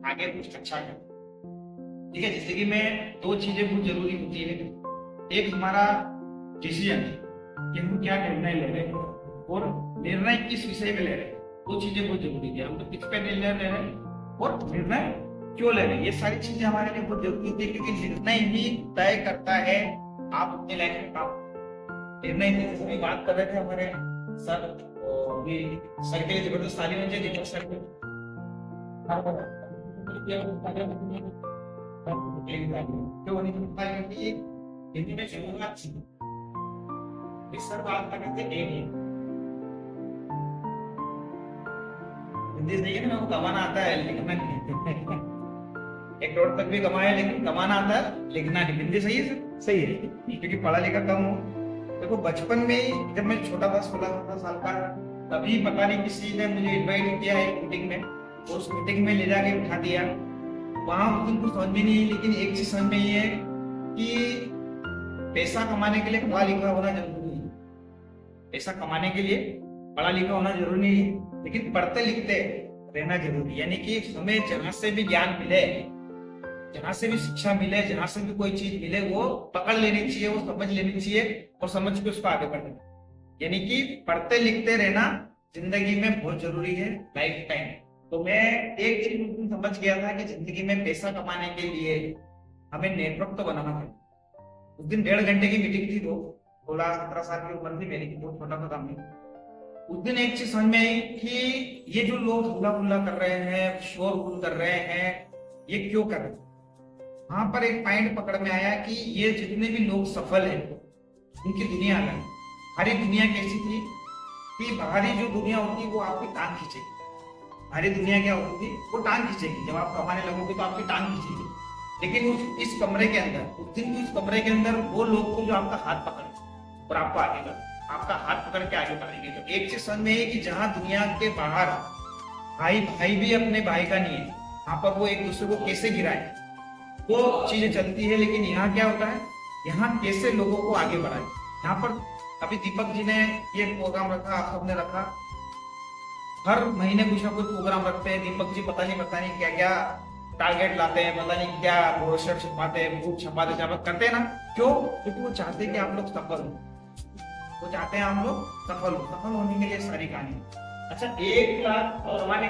आगे कुछ अच्छा करें। ठीक है, जिंदगी में दो चीजें बहुत जरूरी होती है। एक हमारा डिसीजन कि हम क्या निर्णय ले रहे हैं, और निर्णय किस विषय में ले रहे हैं। दो चीजें बहुत जरूरी है, हम तो किस पे निर्णय ले रहे हैं और निर्णय क्यों ले रहे हैं। ये सारी चीजें हमारे लिए बहुत जरूरी होती है, क्योंकि निर्णय ही तय करता है आप अपने लाइफ में काम। निर्णय की जैसे भी बात कर रहे थे हमारे सर, और भी सर के लिए जबरदस्त ताली होनी चाहिए। दीपक सर के क्यों होनी चाहिए? हिंदी में शुरुआत इस सर बात कर रहे थे हिंदी सही है ना, वो कमाना आता है लिखना नहीं। 1 करोड़ तक भी कमाया, लेकिन कमाना आता है लिखना नहीं। हिंदी सही है सर? सही है, क्योंकि पढ़ा लिखा कम हो। देखो बचपन में ही जब मैं छोटा था 16-17 साल का, तभी पता नहीं किसी ने मुझे इन्वाइट किया एक मीटिंग में, उस मीटिंग में ले जाके बिठा दिया। वहां उनको समझ में नहीं, लेकिन एक चीज समझ में ये है कि पैसा कमाने के लिए पढ़ा लिखा होना जरूरी है। पैसा कमाने के लिए पढ़ा लिखा होना जरूरी नहीं है, लेकिन पढ़ते लिखते रहना जरूरी है। यानी कि हमें जहां से भी ज्ञान मिले, जहां से भी शिक्षा मिले, जहां से भी कोई चीज मिले, वो पकड़ लेनी चाहिए, वो समझ लेनी चाहिए, और समझ के उसको आगे बढ़ना। यानी कि पढ़ते लिखते रहना जिंदगी में बहुत जरूरी है, लाइफ टाइम। तो मैं एक चीज उस दिन समझ गया था कि जिंदगी में पैसा कमाने के लिए हमें नेटवर्क तो बनाना पड़ेगा। उस दिन 1.5 घंटे की मीटिंग थी, 16-17 साल की उम्र थी मेरी, बहुत छोटा था मैं। उस दिन एक चीज समझ में आई कि ये जो लोग हुल्ला हुल्ला कर रहे हैं, शोर गुल कर रहे हैं, ये क्यों कर रहे हैं। वहां पर एक पॉइंट पकड़ में आया कि ये जितने भी लोग सफल हैं, उनकी दुनिया अलग है। हमारी दुनिया कैसी थी कि बाहरी जो दुनिया होती वो आपकी टांग खींचेगी। हमारी दुनिया क्या होती थी, वो टांग खींचेगी। जब आप कमाने लगोगे तो आपकी टांग खींचेगी। लेकिन इस कमरे के अंदर, उस दिन उस कमरे के अंदर वो लोग थे जो आपका हाथ पकड़े और आपको आगे बढ़े, आपका हाथ पकड़ के आगे बढ़ेंगे। तो एक चीज समझ में है कि जहां दुनिया के बाहर भाई भाई भी अपने भाई का नहीं है, वहां पर वो एक दूसरे को कैसे गिराए, वो चीजें चलती है। लेकिन यहाँ क्या होता है, यहाँ कैसे लोगों को आगे बढ़ाए। यहाँ पर अभी दीपक जी ने ये प्रोग्राम रखा, आप सबने रखा, हर महीने कुछ ना कुछ प्रोग्राम रखते हैं। दीपक जी पता नहीं क्या क्या टारगेट लाते हैं, पता नहीं क्या ब्रोशर छपाते हैं, बुक छपाते करते हैं ना। क्यों? क्योंकि वो चाहते हैं कि आप लोग सफल हो, वो चाहते हैं हम लोग सफल हो। सफल होने के लिए सारी कहानी। अच्छा, 1 लाख और हमारे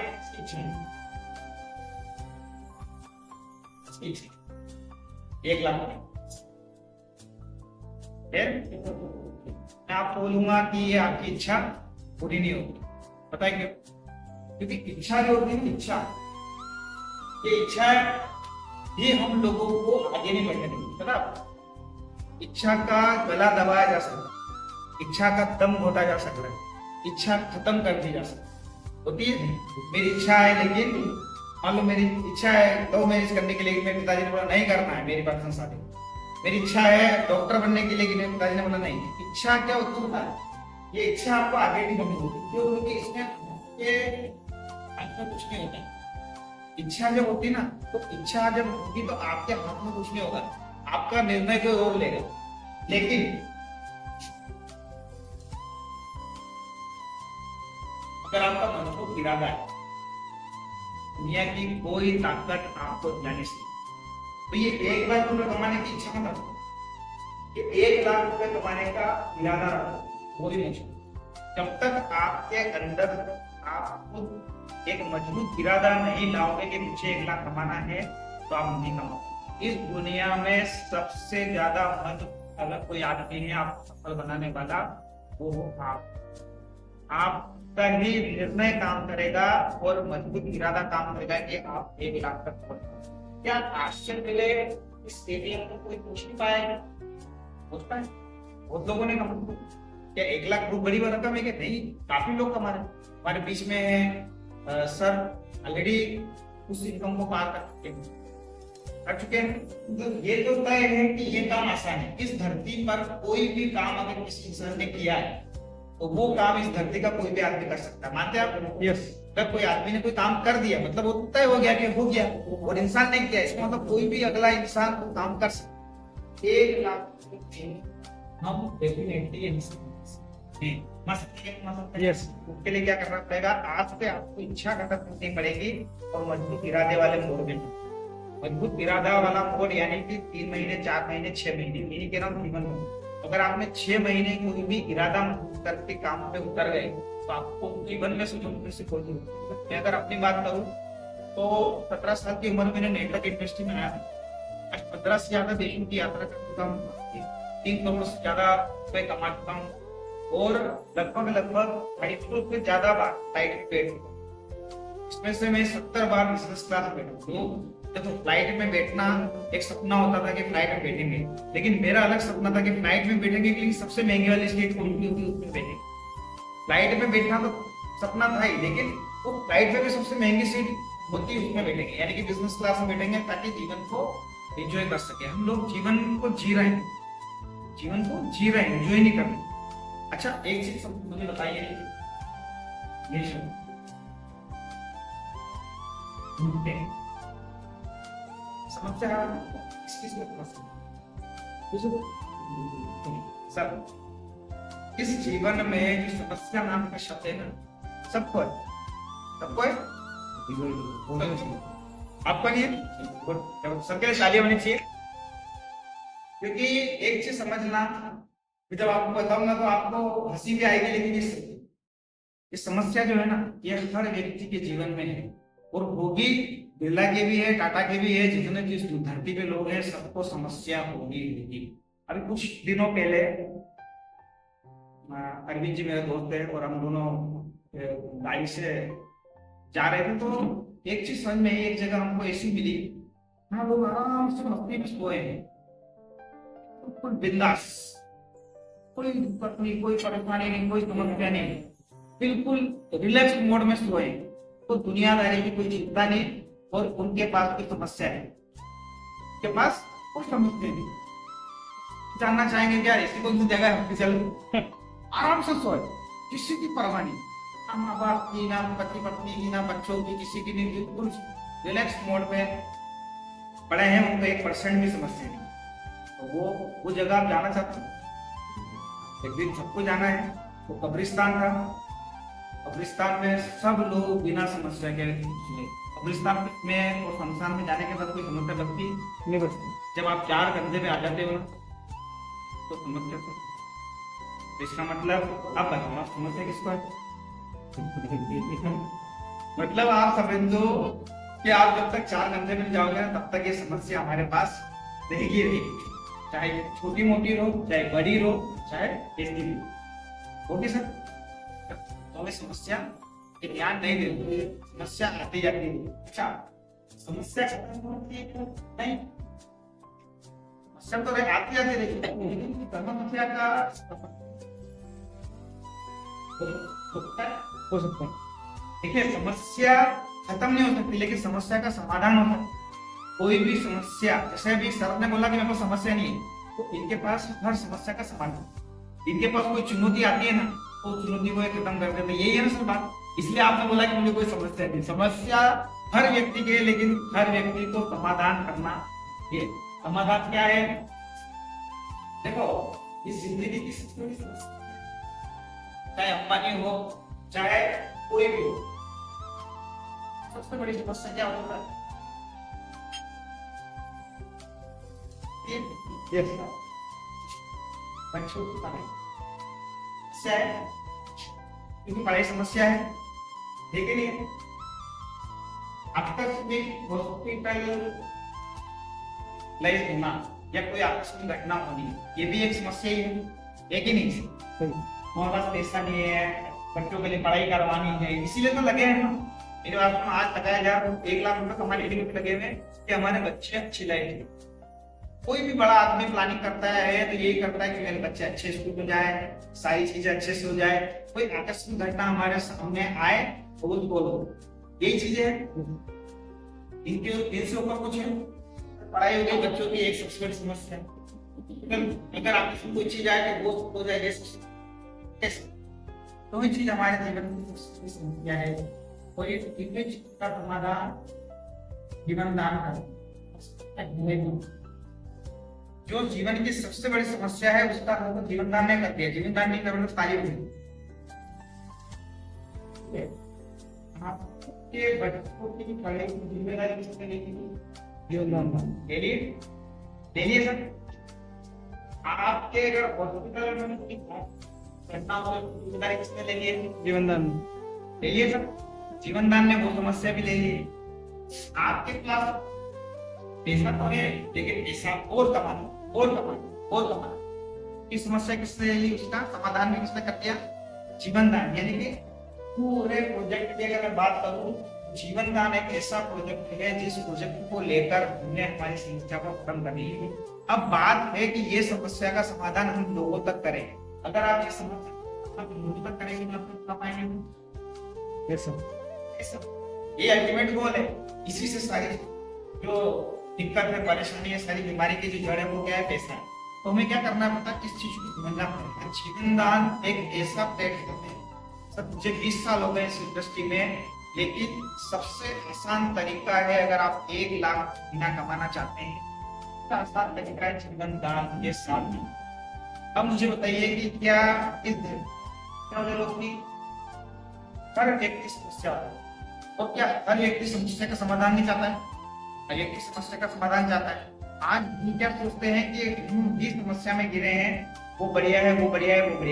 1 लाख मैं आपको बोलूंगा कि ये आपकी इच्छा पूरी नहीं होगी। पता है क्यों? क्योंकि इच्छा जो होती है, ये इच्छा ही हम लोगों को आगे नहीं बढ़ने देती। पता, इच्छा का गला दबाया जा सकता है, इच्छा का दम घोटा जा सकता है, इच्छा खत्म कर दी जा सकती होती है। मेरी इच्छा है, लेकिन मान लो मेरी इच्छा है लव मैरिज करने के लिए, मेरे पिताजी ने बोला नहीं करना है मेरी पर्सनल शादी। मेरी इच्छा है डॉक्टर बनने के लिए, मेरे पिताजी ने बोला नहीं। इच्छा क्या होता है, ये इच्छा आपको आगे नहीं बढ़नी होती। क्यों? क्योंकि इसमें कुछ नहीं होता। इच्छा जब होती ना, तो इच्छा जब होगी तो आपके हाथ में कुछ नहीं होगा, आपका निर्णय कोई और लेगा। लेकिन अगर आपका मजबूत इरादा है, दुनिया की कोई ताकत आपको जाने से, तो ये 1 लाख रुपए कमाने की इच्छा मत रखो, ये 1 लाख रुपए कमाने का इरादा रखो। वो भी मुश्किल जब तक आपके अंदर आप खुद एक मजबूत इरादा नहीं लाओगे कि मुझे 1 लाख कमाना है, तो आप नहीं कमाओगे। इस दुनिया में सबसे ज्यादा मजबूत अगर कोई आदमी है आप सफल बनाने वाला, वो हो आप तभी निर्णय काम करेगा और मजबूत इरादा काम करेगा कि आप 1 लाख तक पहुंच। क्या आश्चर्य मिले, इस स्टेडियम में कोई पूछ नहीं पाएगा, पूछ पाए? बहुत लोगों ने कमा, क्या 1 लाख बहुत बड़ी रकम है? क्या नहीं, काफी लोग कमा रहे। हमारे बीच में सर ऑलरेडी उस इनकम को पार कर चुके हैं। तो ये तो तय है कि ये काम आसान है। इस धरती पर कोई भी काम अगर किसी इंसान ने किया है, तो वो काम इस धरती का कोई भी आदमी कर सकता है। मानते हैं आप? यस। अगर कोई आदमी ने कोई काम कर दिया, मतलब वो तय हो गया कि हो गया, और इंसान ने किया, इसका मतलब कोई भी अगला इंसान वो काम कर सकता है। 1 लाख हम डेफिनेटली कमा सकते हैं, कमा सकते हैं। यस। उसके लिए क्या करना पड़ेगा, आज से आपको इच्छा खत्म करनी पड़ेगी और मजबूत इरादे वाले मोड में, मजबूत इरादा वाला मोड, यानी कि 3 महीने, 4 महीने, 6 महीने, यही कह रहा हूँ जीवन में। अगर आपने 6 महीने कोई भी इरादा करके काम पे उतर गए तो आपको जीवन में सुधरने से कोई नहीं। मैं अगर अपनी बात करूं तो 17 साल की उम्र में मैंने नेटवर्क इंडस्ट्री में आया। आज 15 से ज्यादा देशों की यात्रा कर चुका हूँ, 3 करोड़ से ज्यादा रुपए कमा चुका हूँ और लगभग 250 से ज्यादा बार फ्लाइट में बैठ चुका हूँ। इसमें से मैं 70 बार बिजनेस क्लास में बैठा हूँ। देखो, फ्लाइट में बैठना एक सपना होता था कि फ्लाइट में बैठेंगे, लेकिन मेरा अलग सपना था कि फ्लाइट में बैठेंगे, लेकिन सबसे महंगी वाली सीट कौन सी होगी उसमें बैठेंगे। फ्लाइट में बैठना तो सपना था ही, लेकिन वो फ्लाइट में भी सबसे महंगी सीट होती है उसमें बैठेंगे, यानी कि बिजनेस क्लास में बैठेंगे ताकि जीवन को एंजॉय कर सके। हम लोग जीवन को जी रहे हैं, जीवन को जी रहे हैं, एंजॉय नहीं कर रहे। अच्छा, एक चीज मुझे बताइए, ये शब्द समस्या किस में सर, इस जीवन में जो समस्या नाम का शब्द है ना, सबको है, सबको है, आपको नहीं है। सबके लिए तालियां होनी चाहिए, क्योंकि एक चीज समझना, जब आपको बताऊंगा तो आपको हंसी भी आएगी, लेकिन ये समस्या जो है ना, ये हर व्यक्ति के जीवन में है और होगी। बिरला के भी है, टाटा के भी है, जितने जिस धरती पे लोग हैं सबको समस्या होगी। अभी कुछ दिनों पहले अरविंद जी मेरे दोस्त है और हम दोनों गाड़ी से जा रहे थे, तो एक चीज समझ में आई, एक जगह हमको ऐसी मिली, हाँ लोग आराम से मस्ती में सोए हैं, बिल्कुल बिंदास, कोई दिक्कत नहीं, कोई परेशानी नहीं, कोई समस्या नहीं, बिल्कुल रिलैक्स मोड में सोए। तो दुनियादारी की कोई चिंता नहीं और उनके पास कोई समस्या है, उनके पास कोई समस्या नहीं। जानना चाहेंगे क्या ऐसी कौन सी जगह है, चल आराम से सोए, किसी की परवाह नहीं, ना माँ बाप की, ना पति पत्नी की, ना बच्चों की, किसी की नहीं, बिल्कुल रिलैक्स मोड में पड़े हैं, उनको 1% भी समस्या नहीं। तो वो जगह आप जाना चाहते हो, एक दिन सबको जाना है। वो कब्रिस्तान था, कब्रिस्तान में सब लोग बिना समस्या के सोए। कब्रिस्तान में और शमशान में जाने के बाद कोई समस्या लगती नहीं बचती। जब आप 4 कंधे पे आ जाते हो तो समस्या तो इसका मतलब आप बताओ, समस्या किसको है? मतलब आप समझो कि आप जब तक 4 कंधे पे जाओगे ना, तब तक ये समस्या हमारे पास रहेगी रहेगी, चाहे छोटी मोटी रहो, चाहे बड़ी रहो, चाहे ऐसी भी होगी सर। तो हमें समस्या के ध्यान नहीं देते, समस्या आती जाती है। अच्छा, समस्या खत्म होती है नहीं, समस्या तो आती जाती रहेगी, लेकिन समस्या का हो सकता है। देखिए, समस्या खत्म नहीं हो सकती, लेकिन समस्या का समाधान होता है। कोई भी समस्या, जैसे अभी सर ने बोला कि मेरे को समस्या नहीं है, तो इनके पास हर समस्या का समाधान। इनके पास कोई चुनौती आती है ना, तो चुनौती को खत्म कर देते, यही है ना सर बात। इसलिए आपने बोला कि मुझे कोई समस्या नहीं, समस्या हर व्यक्ति के, लेकिन हर व्यक्ति को समाधान करना है। समाधान क्या है? देखो, इस जिंदगी की सबसे बड़ी समस्या, चाहे अंबानी हो, चाहे कोई भी हो, सबसे बड़ी समस्या क्या होता है? बच्चों की पढ़ाई समस्या है, क्योंकि पढ़ाई समस्या है, लेकिन ये आकस्मिक हॉस्पिटलाइज होना या कोई आकस्मिक घटना होनी, ये भी एक समस्या ही है कि नहीं? हमारे पास पैसा नहीं है, बच्चों के लिए पढ़ाई करवानी है, इसीलिए तो लगे हैं ना। मेरे पास में आज लगाया जा 1 लाख रुपए कमाने के लिए लगे हुए कि हमारे बच्चे अच्छी लाइफ। कोई भी बड़ा आदमी प्लानिंग करता है तो यही करता है कि मेरे बच्चे अच्छे स्कूल में जाए, सारी चीजें अच्छे से हो जाए, कोई आकस्मिक घटना हमारे सामने आए तो वो बोलो, यही चीजें हैं। इनसे ऊपर कुछ है? पढ़ाई हो गई बच्चों की, एक सबसे बड़ी समस्या। अगर आपको कोई चीज आए तो वो हो जाए कैसे? तो ये चीज हमारे जीवन में समस्या है, और ये चीज का समाधान जीवन दान कर। जो जीवन की सबसे बड़ी समस्या है उसका हमको जीवन दान नहीं कर दिया, जीवन दान नहीं कर ताली हुई, आपके बच्चों की पढ़ाई की जिम्मेदारी किसने लेनी ले ली है सर। आपके अगर हॉस्पिटल में घटना हो जिम्मेदारी किसने ले ली है? जीवन दान ले लिए सर। जीवन दान ने वो समस्या भी ले ली है। आपके पास पैसा तो है लेकिन पैसा और कमाना इस समस्या किसने ले ली? उसका समाधान भी किसने कर दिया? जीवन दान। यानी कि पूरे प्रोजेक्ट की अगर मैं बात करूं, जीवन दान एक ऐसा प्रोजेक्ट है जिस प्रोजेक्ट को लेकर हमने हमारी समस्या को खत्म कर ली है। अब बात है कि ये समस्या का समाधान हम लोगों तक करें। अगर आप ये समस्या लोगों तक करेंगे तो आप कर पाएंगे। ये अल्टीमेट गोल है। इसी से सारी जो दिक्कत है, परेशानी है, सारी बीमारी की जो जड़ है वो क्या है? पैसा है। तो हमें क्या करना पड़ता है? किस चीज को समझना पड़ेगा। जीवन दान एक ऐसा प्लेटफॉर्म है सर, मुझे 20 साल हो गए इस इंडस्ट्री में, लेकिन सबसे आसान तरीका है अगर आप 1 लाख महीना कमाना चाहते हैं तो आसान तरीका है जीवन दान के साथ। अब मुझे बताइए कि क्या इस दिन क्या मुझे लोग की हर व्यक्ति समस्या है, और क्या हर व्यक्ति समस्या का समाधान नहीं चाहता है? हर व्यक्ति समस्या का समाधान चाहता है। आज हम क्या सोचते हैं कि हम जिस समस्या में गिरे हैं वो बढ़िया है,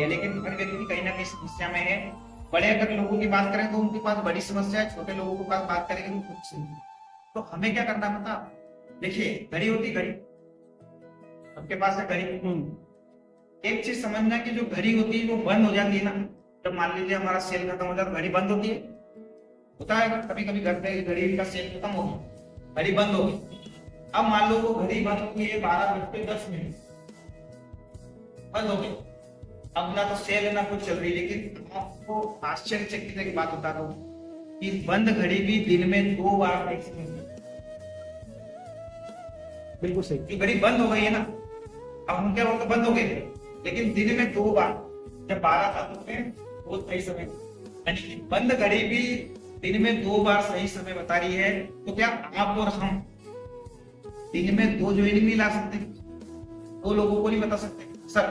लेकिन हर व्यक्ति कहीं ना कहीं समस्या में है। बड़े अगर लोगों की बात करें तो उनके पास बड़ी समस्या है, छोटे लोगों के पास बात करेंगे तो कुछ समस्या। तो हमें क्या करना पड़ता? देखिए, घड़ी होती घड़ी, आपके पास है घड़ी। एक चीज समझना कि जो घड़ी होती है वो बंद हो जाती है ना, जब मान लीजिए हमारा सेल खत्म हो जाता है, घड़ी बंद होती है। होता है कभी कभी घर पे घड़ी का सेल खत्म हो गया, घड़ी बंद हो गई। अब मान लो वो घड़ी बंद हो गई है 12:10 बंद हो गई। अब ना तो सेल है ना कुछ चल रही, लेकिन आपको आश्चर्यचकित एक बात बता दूं कि बंद घड़ी भी दिन में 2 बार बिल्कुल सही। घड़ी बंद हो गई है ना, अब हम क्या बोलते बंद हो गए, लेकिन दिन में 2 बार, जब 12 था तो वो सही समय, यानी बंद घड़ी भी दिन में 2 बार सही समय बता रही है। तो क्या आप और हम दिन में 2 ज्वाइनिंग नहीं ला सकते? 2 लोगों को नहीं बता सकते? सर,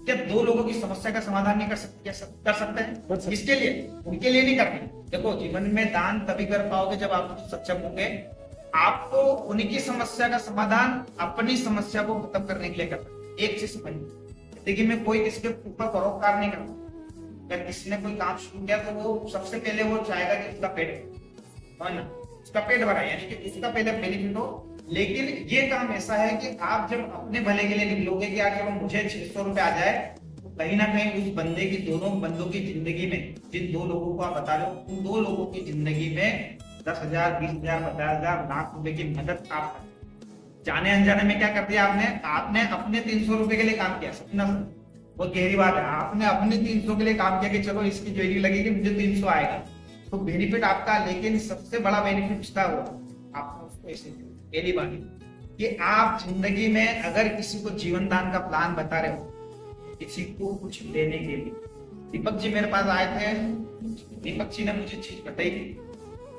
क्या 2 लोगों की समस्या का समाधान नहीं कर सकते? क्या कर सकते हैं? इसके लिए उनके लिए नहीं करते। देखो, जीवन में दान तभी कर पाओगे जब आप सक्षम होंगे। आपको उनकी समस्या का समाधान अपनी समस्या को खत्म करने के लिए करना। एक चीज समझिए, देखिए मैं कोई किसके ऊपर परोपकार नहीं करता। अगर किसी ने कोई काम शुरू किया तो वो सबसे पहले वो चाहेगा कि उसका पेट भरा, यानी कि उसका पहले बेनिफिट हो। लेकिन ये काम ऐसा है कि आप जब अपने भले के लिए निकलोगे कि यार चलो मुझे 600 रुपए आ जाए, तो कहीं ना कहीं उस बंदे की, दोनों बंदों की जिंदगी में, जिन 2 लोगों को आप बता रहे हो, उन 2 लोगों की जिंदगी में 10,000, 20,000, 50,000, लाख रुपए की मदद आप जाने अनजाने में क्या कर दिया आपने अपने 300 रुपए के लिए काम किया। समझना सर, बहुत गहरी बात है। आपने अपने 300 के लिए काम किया कि चलो इसकी ज्वेलरी लगेगी, मुझे 300 आएगा, तो बेनिफिट आपका, लेकिन सबसे बड़ा बेनिफिट उसका हुआ आपको उसको ऐसे। पहली बात कि आप जिंदगी में अगर किसी को जीवन दान का प्लान बता रहे हो, किसी को कुछ देने के लिए, दीपक जी मेरे पास आए थे, दीपक जी ने मुझे चीज बताई थी,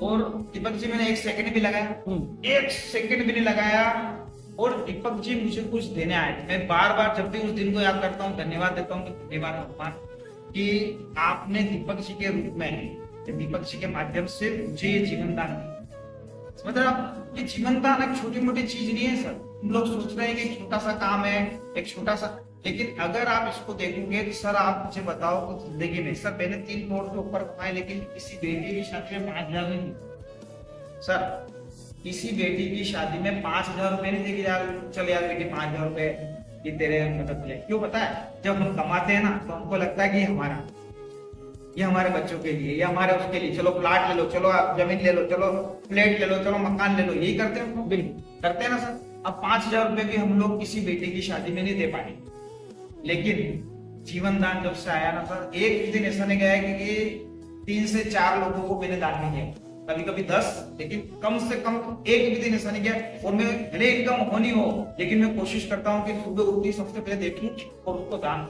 और दीपक जी मैंने 1 सेकंड भी लगाया, 1 सेकंड भी नहीं लगाया, और दीपक जी मुझे कुछ देने आए थे। मैं बार बार जब भी उस दिन को याद करता हूँ धन्यवाद देता हूँ, धन्यवाद भगवान कि आपने दीपक जी के रूप में, दीपक जी के माध्यम से मुझे ये जीवन दान दिया। मतलब ये जीवन दान एक छोटी मोटी चीज नहीं है सर। हम लोग सोच रहे हैं कि छोटा सा काम है, एक छोटा सा, लेकिन अगर आप इसको देखोगे तो सर आप मुझे बताओ तो जिंदगी में सर मैंने 3 करोड़ से ऊपर कमाए, लेकिन किसी बेटी की शादी में 5,000 नहीं दी सर। किसी बेटी की शादी में 5,000 रुपए नहीं देगी यार, चल यार बेटी 5,000 रुपए ये तेरे मदद ले। क्यों पता है? जब हम कमाते हैं ना तो हमको लगता है कि हमारा, ये हमारे बच्चों के लिए, ये हमारे उसके लिए, चलो प्लाट ले लो, चलो आप जमीन ले लो, चलो फ्लैट ले लो, चलो मकान ले लो, यही करते हैं। बिल्कुल करते हैं ना सर। अब 5,000 रुपए भी हम लोग किसी बेटे की शादी में नहीं दे पाए, लेकिन जीवन दान जब से आया ना सर, एक दिन ऐसा नहीं गया कि 3 से 4 लोगों को मैंने दान नहीं दिया, कभी कभी 10, लेकिन कम से कम एक भी दिन ऐसा नहीं गया। और मैं भले इनकम होनी हो, लेकिन मैं कोशिश करता हूँ कि सुबह उठती सबसे पहले देखूं और उसको दान।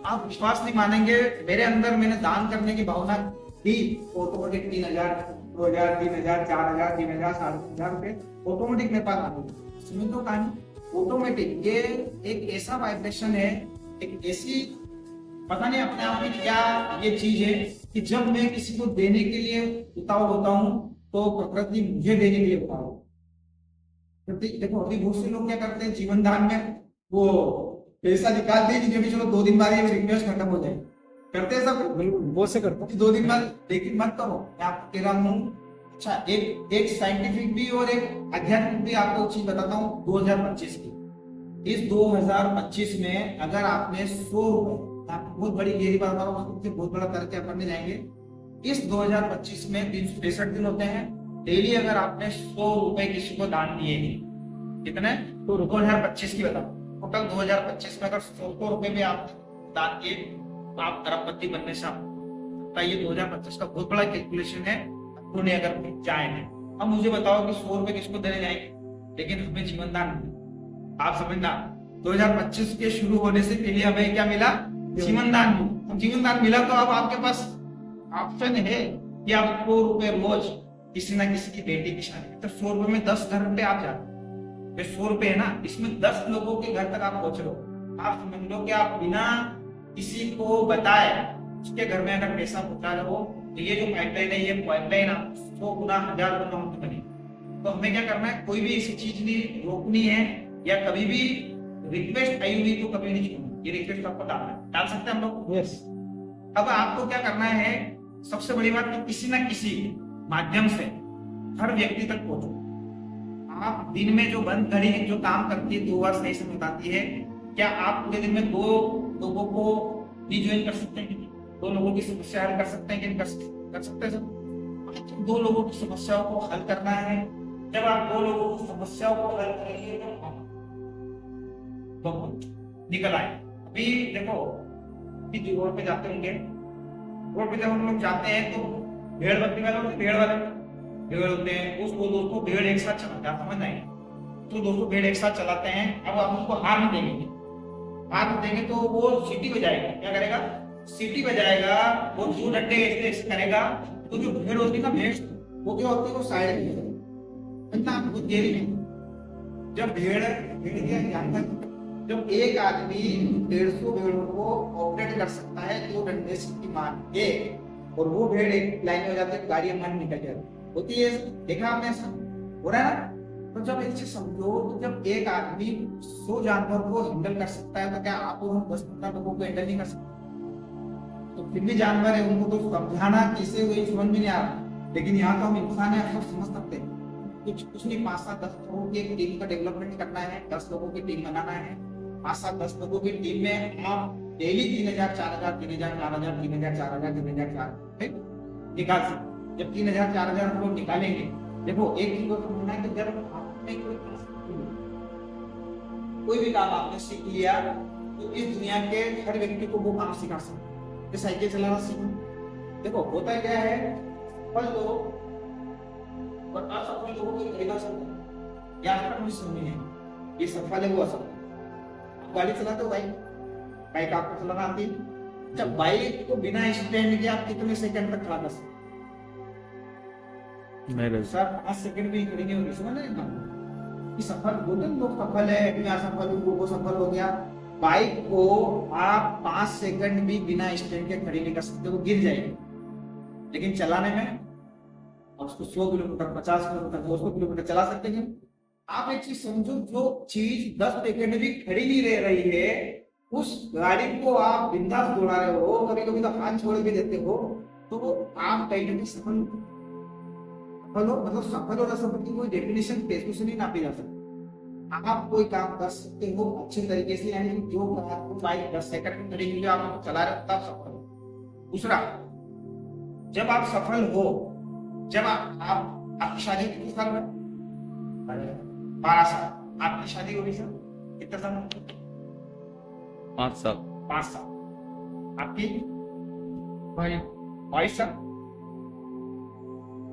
आप विश्वास नहीं मानेंगे, मेरे अंदर मैंने दान करने की भावना दी, ऑटोमेटिक 3,000, 2,000, 3,000, 4,000, 3,000, 3,500 रुपए ऑटोमेटिक मेरे पास आ गए। समझ लो कहानी, ऑटोमेटिक। ये एक ऐसा वाइब्रेशन है, एक ऐसी पता नहीं अपने आप में क्या ये चीज है कि जब मैं किसी को देने के लिए उतावल होता हूँ तो प्रकृति मुझे देने के लिए उतावल होती है। देखो अभी बहुत से लोग क्या करते हैं जीवन दान में वो पैसा निकालते हैं कि चलो 2 दिन बाद ये रिक्वेस्ट खत्म हो जाए, करते हैं सब। बिल्कुल बहुत से करता हूँ। 2 दिन बाद, लेकिन मत करो, मैं आपको कह रहा हूँ। अच्छा, एक साइंटिफिक भी और एक आध्यात्मिक भी आपको चीज बताता हूँ 2025 की। इस 2025 में अगर आपने 100 रुपए, आपको बहुत बड़ी गहरी बात बताऊँ, उससे बहुत बड़ा करके अपन जाएंगे। इस 2025 में 363 दिन होते हैं। डेली अगर आपने 100 रुपए किसी को दान दिए हैं, कितने? 2025 की बताओ, टोटल 2025 में अगर 100 रुपए भी आप दान किए तो आप अरबपति बनने से आपका ये 2025 का बहुत बड़ा कैलकुलेशन है। उन्हें अगर जाएंगे, अब मुझे बताओ कि 100 रुपए किसको देने जाएंगे, लेकिन हमें जीवन दान मिला। आप समझना, 2025 के शुरू होने से पहले हमें क्या मिला? जीवन दान मिला। अब जीवन दान मिला तो अब आपके पास ऑप्शन है कि आप 100 रुपए रोज किसी ना किसी की बेटी की शादी, तो 100 रुपए में 10 घर पे आप जाते, 100 रुपए है ना, इसमें 10 लोगों के घर तक आप पहुंच लो। आप समझ लो कि आप बिना किसी को बताए उसके घर में अगर पैसा पहुंचा लो, तो ये जो पाइपलाइन है, ये पाइपलाइन आप 100 गुना 1000 गुना बनी। तो हमें क्या करना है, कोई भी ऐसी चीज नहीं रोकनी है, या कभी भी रिक्वेस्ट आई हुई तो कभी नहीं छोड़ना। ये रिक्वेस्ट आपको डाल सकते हैं हम लोग। यस। अब आपको क्या करना है, सबसे बड़ी बात कि किसी ना किसी माध्यम से हर व्यक्ति तक पहुंचो। आप दिन में जो बंद घड़ी जो काम करती है 2 बार सही से बताती है, क्या आप पूरे दिन में 2 लोगों को रिज्वाइन कर सकते हैं? 2 लोगों की समस्या हल कर सकते हैं कि नहीं कर सकते हैं सर? 2 लोगों की समस्याओं को हल करना है। जब आप 2 लोगों की समस्याओं को हल करेंगे तो निकल आए। अभी देखो कि जो रोड पे जाते होंगे, रोड पे जब हम लोग जाते हैं तो भेड़ बकरी वाले होते हैं, भेड़ होते हैं, उसको दोस्तों भेड़ एक साथ चलाते हैं, समझ आएंगे तो दोस्तों भेड़ एक साथ चलाते हैं। अब आप उसको हार नहीं देंगे, हाथ में देंगे तो वो सीटी बजाएगा। क्या करेगा? सीटी बजाएगा। वो 2 डंडे ऐसे करेगा तो जो भेड़ होती है ना, भेड़ वो क्या होती है, वो साइड में इतना आपको देरी नहीं। जब भेड़ के जानवर, जब एक आदमी 150 भेड़ों को ऑपरेट कर सकता है 2 डंडे सीटी मार के, और वो भेड़ एक लाइन में हो जाती है, गाड़ी मन निकल जाती होती है। देखा आपने, ऐसा हो रहा है ना? तो जब एक चीज समझो, तो जब एक आदमी 100 जानवर को हैंडल कर सकता है, तो क्या आप 10-15 लोगों को हैंडल नहीं कर सकते? तो फिर भी जानवर है, उनको तो समझाना कैसे वही समझ में नहीं आ रहा। लेकिन यहाँ तो हम इंसान है, हम समझ सकते हैं। कुछ नहीं, 5-7-10 लोगों की एक टीम का डेवलपमेंट करना है, 10 लोगों की टीम बनाना है। 5-7-10 लोगों की टीम में आप डेली 3000, 4000, 3000, 4000, 3000, 4000, 3000, 4000 निकाल सकते। जब 3000, 4000 हम लोग निकालेंगे, देखो एक चीज को समझना है कि जब आपने कोई भी काम आपने सीख लिया, तो इस दुनिया के हर व्यक्ति को वो काम सिखा सकते। साइकिल चलाना सीखो, देखो होता है क्या है, सफल लोग और असफल लोगों को कहना सकते हैं, या आपका मुझे समझ नहीं है, ये सफल है वो असफल। गाड़ी चलाते हो, बाइक आपको चलाना आती है? जब बाइक को बिना स्टैंड के आप कितने सेकंड तक चला सकते? सर 5 सेकंड भी खड़ी नहीं होगी, समझ रहे हैं? कि सफल होते लोग, सफल है, मैं असफल हूँ, वो सफल हो गया। बाइक को आप 5 सेकंड भी बिना स्टैंड के खड़ी नहीं कर सकते, वो गिर जाएगी। लेकिन चलाने में आप उसको 100 किलोमीटर, 50 किलोमीटर, 200 किलोमीटर चला सकते हैं। आप एक चीज समझो, जो चीज 10 सेकंड भी खड़ी नहीं रह रही है, उस गाड़ी को आप बिंदास दौड़ा रहे हो, कभी कभी तो हाथ छोड़ भी देते हो, तो आप कहीं ना कहीं सफल हो। मतलब सफल और असफल की कोई डेफिनेशन पैसों से नहीं नापी जा सकती। आप कोई काम कर सकते हो अच्छे तरीके से, यानी कि जो आपको बाइक 10 सेकंड में खड़ी हुई आप चला रहे हो, तब सफल हो। दूसरा, जब आप सफल हो, जब आपकी शादी कितने साल में? 12 साल। आपकी शादी हो गई सर कितने साल में? 5 साल। 5 साल। आपकी 22 साल।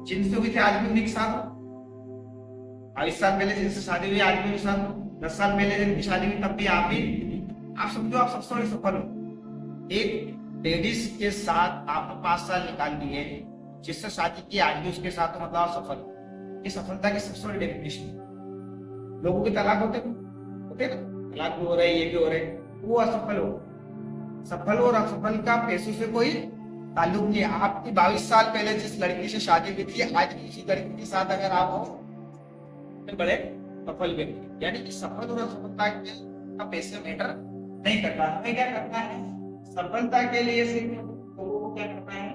जिनसे हुई थी आज भी 19 साल। 22 साल पहले जिनसे शादी हुई आज भी 19 साल। 10 साल पहले जिनकी शादी हुई तब भी आप भी, आप समझो आप सबसे बड़े सफल हो। एक लेडीज के साथ आपने 5 साल निकाल दिए, जिससे शादी की आज भी उसके साथ, मतलब आप सफल। ये सफलता की सबसे बड़ी डेफिनेशन। लोगों के तलाक होते ना, तलाक भी हो रहे, ये भी हो रहे, वो असफल हो। सफल और असफल का पैसों से कोई ताल्लुक नहीं है। आपकी 22 साल पहले जिस लड़की से शादी हुई थी, आज भी उसी लड़की के साथ अगर आप हो तो बड़े सफल व्यक्ति। यानी कि सफल और असफलता का पैसे मैटर नहीं करता। हमें क्या करना है, सफलता के लिए सिर्फ लोगों को क्या करना है,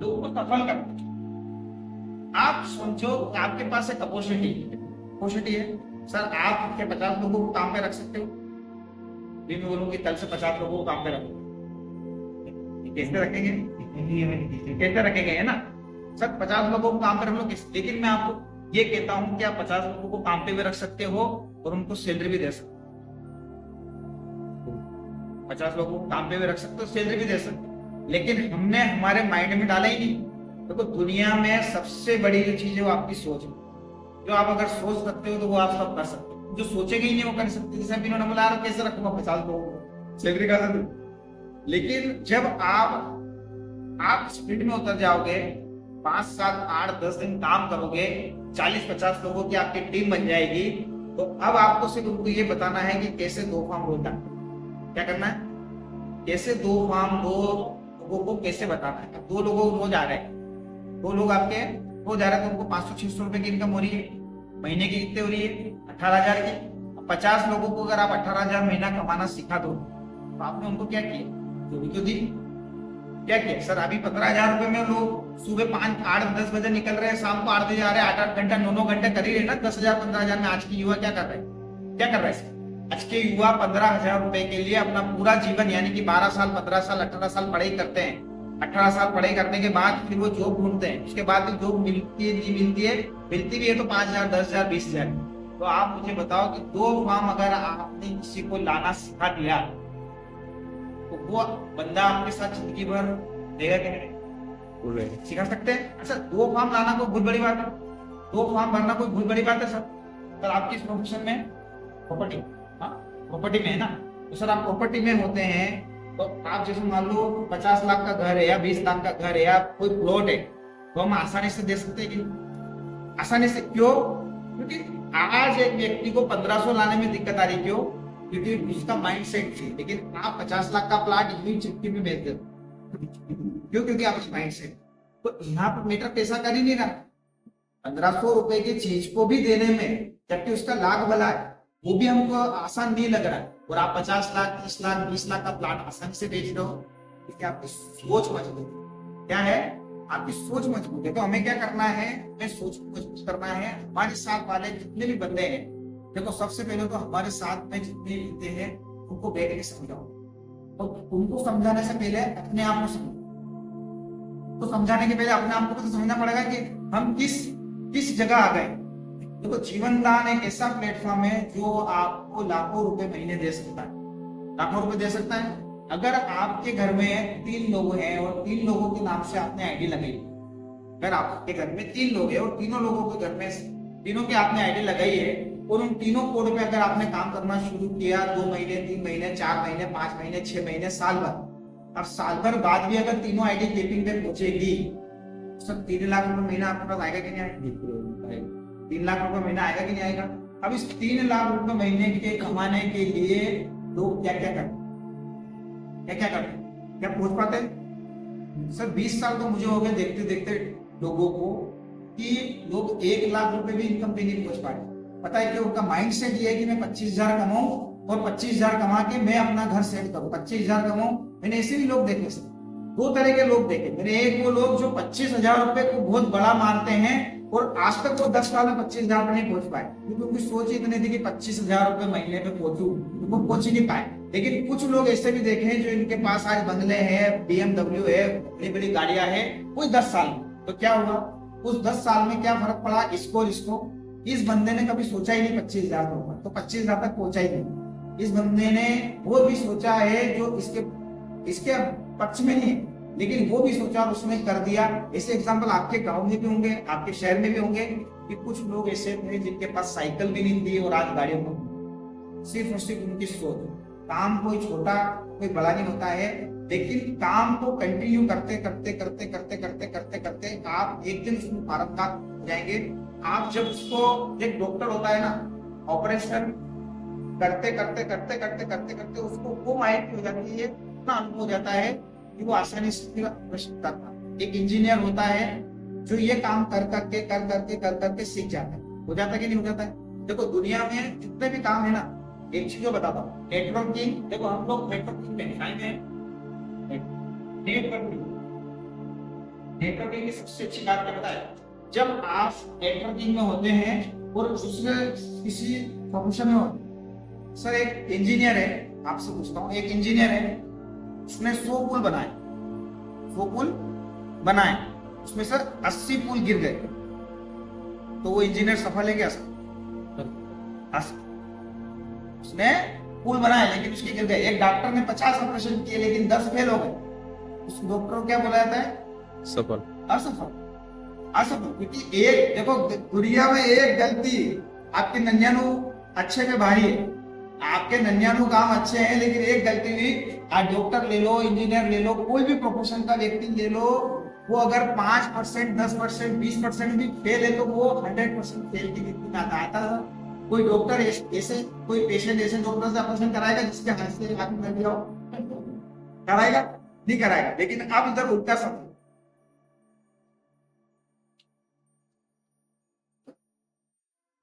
लोगों को सफल करना है। आप सोचो आपके पास एक अपॉर्चुनिटी है, सर आप के 50 लोगों को काम पे रख सकते हो। भी मैं बोलूंगी कल से 50 लोगों को काम पे रखो, कैसे रखेंगे, कैसे रखेंगे, है ना सर। 50 लोगों को काम पे रख लो, लेकिन मैं आपको ये कहता हूं कि आप 50 लोगों को काम पे भी रख सकते हो और उनको सैलरी भी दे सकते हो। 50 लोगों को काम पे भी रख सकते हो, सैलरी भी दे सकते हो, लेकिन हमने हमारे माइंड में डाला ही नहीं। देखो दुनिया में सबसे बड़ी जो चीज है वो आपकी सोच है। जो आप अगर सोच सकते हो तो वो आप सब कर सकते हो, जो सोचेंगे ही नहीं वो कर सकते। जैसे अभी इन्होंने बोला कैसे रखूंगा 50 लोगों को, सैलरी का दूं। लेकिन जब आप स्पीड में उतर जाओगे, 5, 7, 8, 10 दिन काम करोगे, 40-50 लोगों की आपकी टीम बन जाएगी, तो अब आपको सिर्फ उनको ये बताना है कि कैसे 2 फार्म रोज डालना। क्या करना है, कैसे 2 फार्म 2 लोगों को कैसे बताना है। अब 2 लोगों रोज आ रहे हैं, 2 लोग आपके हो जा रहे हैं, तो उनको 500-600 रुपए की इनकम हो रही है। महीने की कितने हो रही है, 18,000 की। 50 लोगों को अगर आप 18,000 महीना कमाना सिखा दो, तो आपने उनको क्या किया, जो भी तो दी। क्या किया सर, अभी 15,000 रुपए में लोग सुबह 5, 8, 10 बजे निकल रहे हैं, शाम को 8 बजे आ रहे हैं, 8-8 घंटा 9-9 घंटे कर ही रहे ना। 10,000 15,000 में आज के युवा क्या कर रहे हैं, क्या कर रहे हैं। आज के युवा 15,000 रुपए के लिए अपना पूरा जीवन यानी कि 12 साल 15 साल 18 साल पढ़ाई करते हैं। 18 साल पढ़ाई करने के बाद फिर वो जॉब ढूंढते हैं। उसके बाद भी जॉब मिलती है, नहीं मिलती है, मिलती भी है तो 5,000 10,000 20,000। तो आप मुझे बताओ कि 2 फार्म अगर आपने किसी को लाना सिखा दिया तो वो बंदा आपके साथ जिंदगी भर देगा कि नहीं, सिखा सकते हैं। अच्छा 2 फार्म लाना कोई बहुत बड़ी बात है, 2 फार्म भरना कोई बहुत बड़ी बात है सर। आपकी इस प्रोफेशन में प्रॉपर्टी, हाँ प्रॉपर्टी में है ना, तो सर आप प्रॉपर्टी में होते हैं, तो आप जैसे मान लो 50 लाख का घर है या 20 लाख का घर है या कोई प्लॉट है, तो हम आसानी से दे सकते हैं कि आसानी से। क्यों, क्योंकि आज एक व्यक्ति को 1500 लाने में दिक्कत आ रही, क्यों, क्योंकि उसका माइंड सेट थी। लेकिन आप 50 लाख का प्लाट इतनी चिट्ठी में बेच देते, क्यों, क्योंकि आपका माइंड सेट। तो यहाँ पर मीटर पैसा कर ही नहीं रहा। 1500 रुपए की चीज को भी देने में, जबकि उसका लाख भला है, वो भी हमको आसान नहीं लग रहा है। और आप 50 लाख 30 लाख 20 लाख का प्लाट आसानी से बेच रहे हो, क्योंकि आपकी सोच मजबूत है। क्या है, आपकी सोच मजबूत है। तो हमें क्या करना है, हमें सोच को मजबूत करना है। हमारे साथ वाले जितने भी बंदे हैं, देखो सबसे पहले तो हमारे साथ में जितने बंदे हैं उनको बैठ के समझाओ, और उनको समझाने से पहले अपने आप को समझो। तो समझाने के पहले अपने आप को तो समझना पड़ेगा कि हम किस जगह आ गए। देखो जीवन दान एक ऐसा प्लेटफॉर्म है जो आपको लाखों रुपए महीने दे सकता है, लाखों रुपए दे सकता है। अगर आपके घर में 3 लोग हैं और 3 लोगों के नाम से आपने आईडी लगाई, अगर आपके घर में 3 लोग हैं और तीनों लोगों के घर में तीनों की आपने आईडी लगाई है, और उन तीनों कोड पे अगर आपने काम करना शुरू किया 2 महीने 3 महीने 4 महीने 5 महीने 6 महीने साल भर, अब साल भर बाद भी अगर तीनों आईडी कीपिंग पे पहुंचेगी, तो 3 लाख रुपए महीना आपके पास आएगा कि नहीं आएगा, 3 लाख रुपए महीना आएगा कि नहीं आएगा। अब इस 3 लाख रुपए महीने के कमाने के लिए लोग क्या क्या करते, क्या पहुंच पाते हैं सर। 20 साल तो मुझे हो गए देखते देखते लोगों को, कि लोग 1 लाख रुपए भी इनकम पे नहीं पहुंच पा रहे। पता है कि उनका माइंड सेट ये है कि मैं 25,000 कमाऊं और 25,000 कमा के मैं अपना घर सेट करूं, 25,000 कमाऊं। मैंने ऐसे भी लोग देखे सर, 2 तरह के लोग देखे मैंने। एक वो लोग जो 25,000 रुपए को बहुत बड़ा मानते हैं और आज तक वो 10 साल में 25,000 पे नहीं पहुंच पाए, क्योंकि उनकी सोच ही इतनी थी कि 25,000 रुपए महीने पे पहुंचू, वो पहुंच ही नहीं पाए। लेकिन कुछ लोग ऐसे भी देखे हैं जो इनके पास आज बंगले हैं, BMW है, बड़ी बड़ी गाड़ियां हैं, कोई 10 साल में। तो क्या हुआ, उस 10 साल में क्या फर्क पड़ा इसको और इसको। इस बंदे ने कभी सोचा ही नहीं 25,000 होगा, तो 25,000 तक पहुंचा ही नहीं। इस बंदे ने वो भी सोचा है जो इसके पक्ष में नहीं है, लेकिन वो भी सोचा और उसने कर दिया। ऐसे एग्जांपल आपके गांव में भी होंगे, आपके शहर में भी होंगे, कि कुछ लोग ऐसे थे जिनके पास साइकिल भी नहीं थी और आज गाड़ियों में, सिर्फ और सिर्फ उनकी सोच। काम कोई छोटा कोई बड़ा नहीं होता है, लेकिन काम को कंटिन्यू करते करते करते करते करते करते करते आप एक दिन उसमें पारंगत हो जाएंगे। आप जब उसको, एक डॉक्टर होता है ना, ऑपरेशन करते करते करते करते करते करते उसको वो माइंड हो जाती है, इतना अनुभव हो जाता है कि वो आसानी से फिर प्रश्न करता है। एक इंजीनियर होता है जो ये काम कर करके सीख जाता है। हो जाता है कि नहीं हो जाता है? देखो दुनिया में जितने भी काम है ना, एक चीज जो बताता हूँ, नेटवर्किंग। देखो हम लोग नेटवर्किंग में आएंगे, नेटवर्किंग की सबसे अच्छी बात क्या बताए, जब आप नेटवर्किंग में होते हैं और दूसरे किसी प्रोफेशन में होते हैं। सर एक इंजीनियर है, आपसे पूछता हूँ, एक इंजीनियर है, उसने 100 पुल बनाए, 100 पुल बनाए, उसमें सर 80 पुल गिर गए, तो वो इंजीनियर सफल है क्या सर? उसने पुल बनाए लेकिन उसके गिर गए। एक डॉक्टर ने 50 ऑपरेशन किए लेकिन 10 फेल हो गए, उस डॉक्टर को क्या बोला जाता है? सफल। असफल। असफल, क्योंकि एक देखो दुनिया में एक गलती, आपके 99 अच्छे में भारी है, आपके 99 काम अच्छे हैं लेकिन एक गलती हुई। आज डॉक्टर ले लो, इंजीनियर ले लो, कोई भी प्रोफेशन का व्यक्ति ले लो, वो अगर 5%, 10%, 20% भी फेल है तो वो 100% फेल की गिनती में आता है। कोई डॉक्टर ऐसे, कोई पेशेंट ऐसे डॉक्टर से ऑपरेशन कराएगा जिसके हाथ से हाथ में दिया हो? कराएगा? नहीं कराएगा। लेकिन अब इधर उल्टा सब,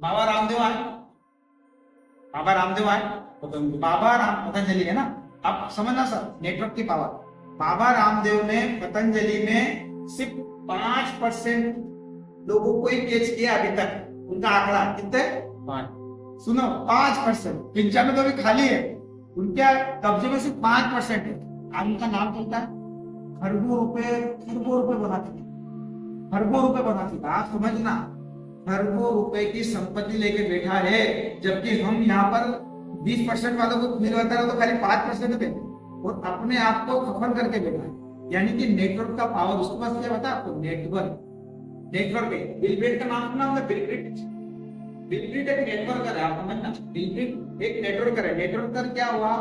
बाबा रामदेव आए, बाबा रामदेव आए, बाबा राम पतंजलि है ना, आप समझना सर नेटवर्क की पावर। बाबा रामदेव ने पतंजलि में सिर्फ 5% लोगों को ही कैच किया अभी तक। उनका आंकड़ा कितने? 5। सुनो 5%, 95 तो अभी खाली है, उनके कब्जे में सिर्फ 5% है। आज उनका नाम चलता है, खरबों रुपए बना चुका, खरबों रुपए बना चुका। आप समझना, खरबों रुपए की संपत्ति लेके बैठा है, जबकि हम यहाँ पर 20% वालों को मिलवाता है तो खाली 5% पे, और अपने आप को सफल करके बैठा है। यानी कि नेटवर्क का पावर उसके पास क्या बता आपको? नेटवर्क। नेटवर्क है, बिल गेट्स का नाम सुना आपने? बिल गेट्स, बिल गेट्स एक नेटवर्कर है, आप समझना, बिल गेट्स एक नेटवर्कर है। नेटवर्कर क्या हुआ,